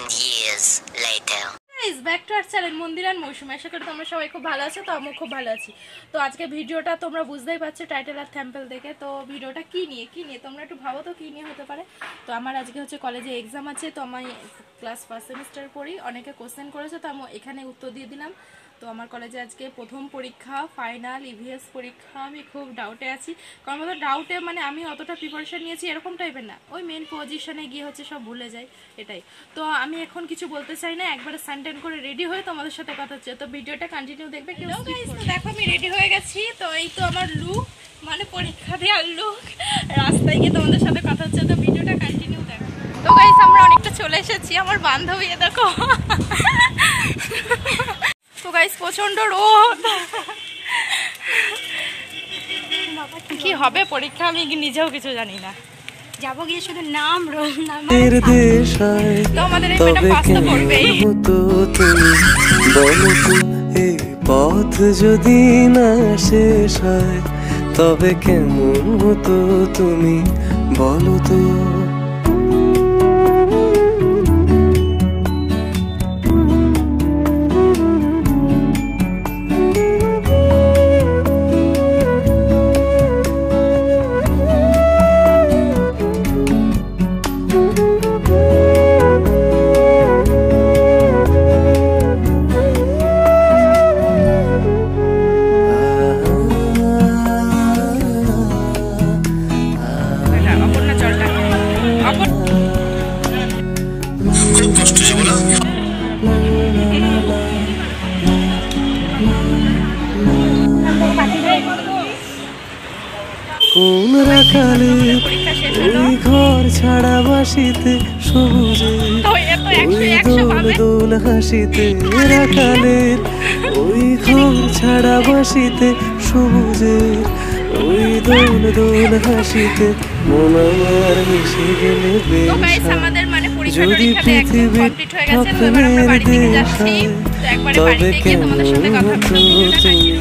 years later. Guys, back to our channel মন্দির আর মৌসুমী। আশা করি তোমরা সবাই খুব ভালো আছো, তো আমিও খুব ভালো আছি। তো আজকে ভিডিওটা তোমরা বুঝতেই পারছো টাইটেল আর থ্যাম্পেল দেখে। তো ভিডিওটা কি নিয়ে তোমরা একটু ভাবো তো কি নিয়ে হতে পারে। তো আমার আজকে হচ্ছে কলেজে এক্সাম আছে, তো আমি ক্লাস ফার্স্ট সেমিস্টার পড়ি। অনেকে কোশ্চেন করেছে, তো আমি এখানে উত্তর দিয়ে দিলাম। তো আমার কলেজে আজকে প্রথম পরীক্ষা, ফাইনাল ইভিএস পরীক্ষা। আমি খুব ডাউটে আছি, কারণ আমাদের ডাউটে মানে আমি অতটা প্রিপারেশন নিয়েছি এরকম টাইপের না, ওই মেন পজিশনে গিয়ে হচ্ছে সব ভুলে যাই, এটাই। তো আমি এখন কিছু বলতে চাই না, একবারে সানটেন করে রেডি হয়ে তোমাদের সাথে কথা হচ্ছে। তো ভিডিওটা কন্টিনিউ দেখবে। তো দেখো আমি রেডি হয়ে গেছি। তো এই তো আমার লুক, মানে পরীক্ষা দেওয়ার লুক। রাস্তায় গিয়ে তোমাদের সাথে কথা হচ্ছে, তো ভিডিওটা কন্টিনিউ দেখো। তো গাইস আমরা অনেকটা চলে এসেছি। আমার বান্ধবী দেখো। তো গাইস প্রচন্ড রোদ, কি হবে পরীক্ষা আমি নিজেও কিছু জানি না। যাবো গিয়ে শুধু নাম রোল নাম, তো আমাদের এই ম্যাডাম পাসটা করবেই। এই পথ যদি না শেষ হয় তবে কেমন হতো তুমি বলো তো। কোন রাখালে ওই ঘর ছাড়া বাসিতে সবুজে ওই দোল দোল হাসিতে, রাখালের ওই ঘর ছাড়া বাসিতে সবুজে ওই দোল দোল হাসিতে মন আমার মিশে গেলে বেশ। যদি পৃথিবী স্বপ্নের দেশ হয় তবে কেমন হতো তুমি